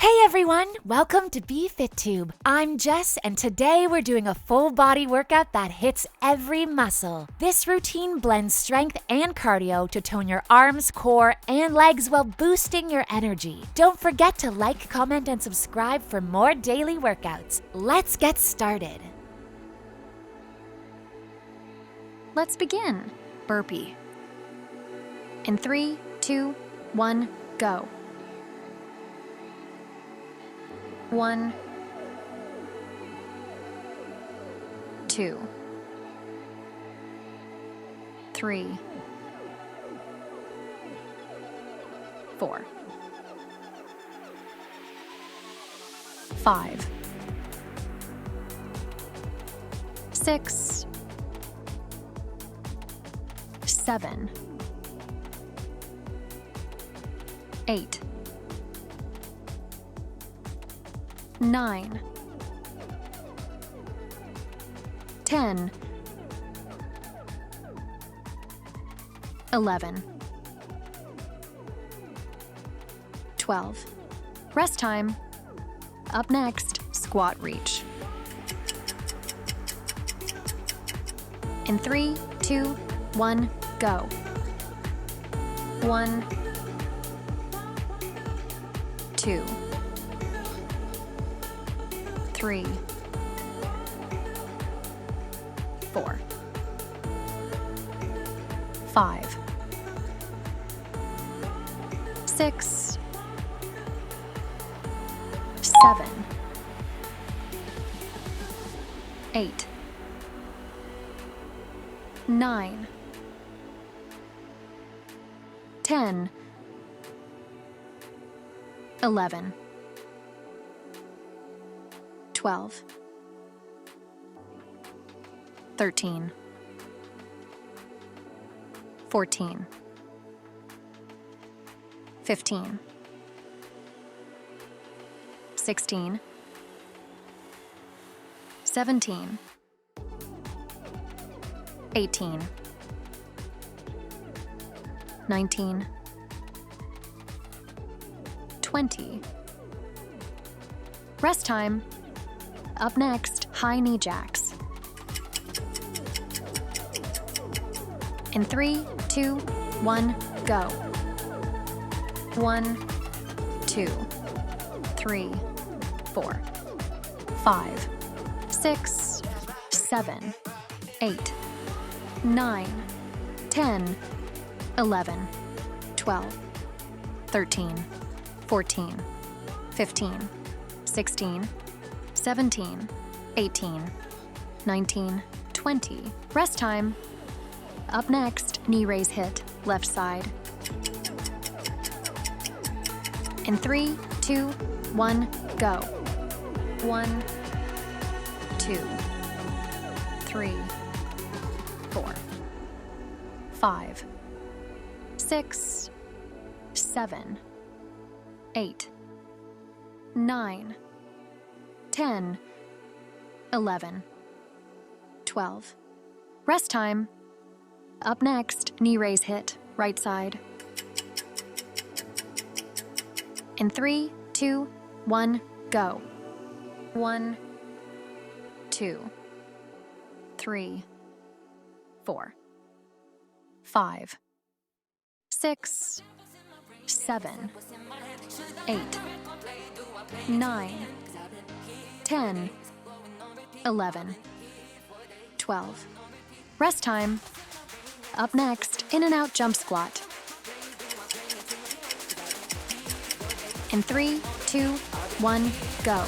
Hey everyone, welcome to BFITTUBE. I'm Jess, and today we're doing a full body workout that hits every muscle. This routine blends strength and cardio to tone your arms, core, and legs while boosting your energy. Don't forget to like, comment, and subscribe for more daily workouts. Let's get started. Let's begin. Burpee. In 3, 2, 1, go. 1, 2, 3, 4, 5, 6, 7, 8, 9, 10, 11, 12. Rest time. Up next, squat reach. In 3, 2, 1, go. 1, 2, 3, 4, 5, 6, 7, 8, 9, 10, 11, 12, 13, 14, 15, 16, 17, 18, 19, 20. Rest time. Up next, high knee jacks. In 3, 2, 1, go. 1, 2, 3, 4, 5, 6, 7, 8, 9, 10, 11, 12, 13, 14, 15, 16, 17, 18, 19, 20. Rest time. Up next, knee raise hit, left side. In 3, 2, 1, go. 1, 2, 3, 4, 5, 6, 7, 8, 9, 10, 11, 12. Rest time. Up next, knee raise hit, right side. In 3, 2, 1, go. 1, 2, 3, 4, 5, 6, 7, 8, 9, 10, 11, 12. Rest time. Up next, in and out jump squat. In 3, 2, 1, go.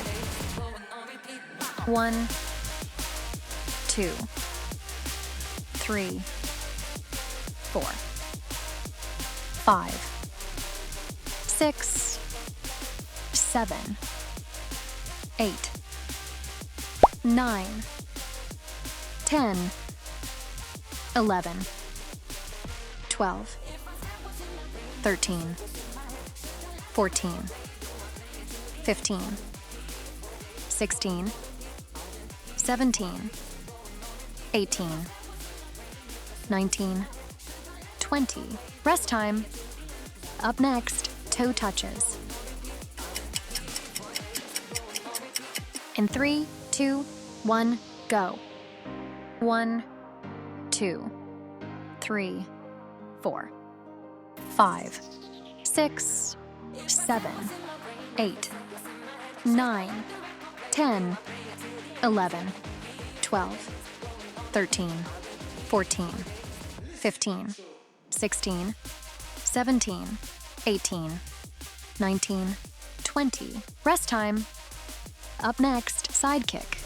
1, 2, 3, 4, 5, 6, 7, 8, 9, 10, 11, 12, 13, 14, 15, 16, 17, 18, 19, 20. Rest time. Up next, toe touches. In 3, 2, 1, go. 1, 2, 3, 4, 5, 6, 7, 8, 9, 10, 11, 12, 13, 14, 15, 16, 17, 18, 19, 20. Rest time. Up next, side kick.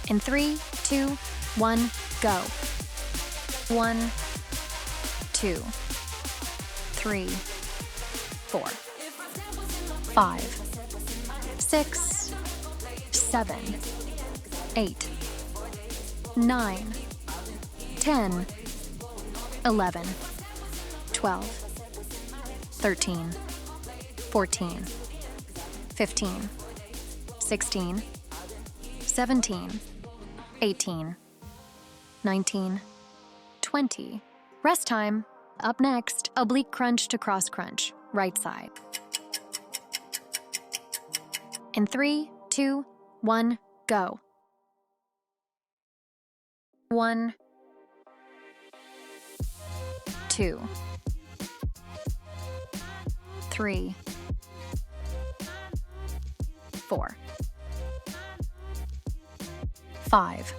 In 3, 2, 1, go. 1, 2, 3, 4, 5, 6, 7, 8, 9, 10, 11, 12, 13, 14, 15, 16, 17, 18, 19, 20. Rest time. Up next, oblique crunch to cross crunch, right side. In 3, 2, 1, go. 1, 2, 3, 4, 5,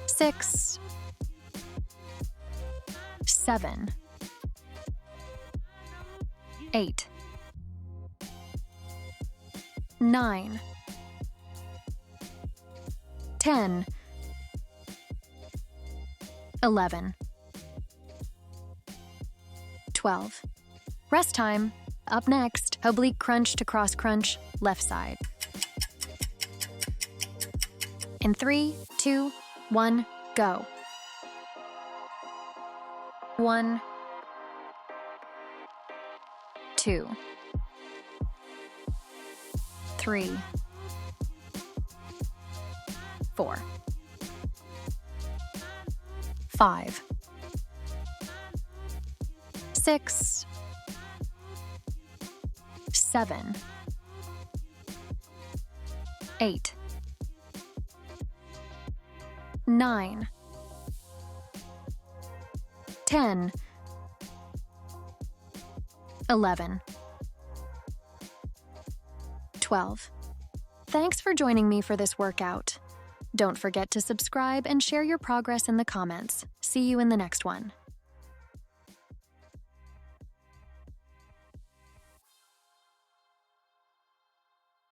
6, 7, 8, 9, 10, 11, 12. Rest time. Up next, oblique crunch to cross crunch, left side. In 3, 2, 1, go. 1, 2, 3, 4, 5, 6, 7, 8, 9, 10, 11, 12. Thanks for joining me for this workout. Don't forget to subscribe and share your progress in the comments. See you in the next one.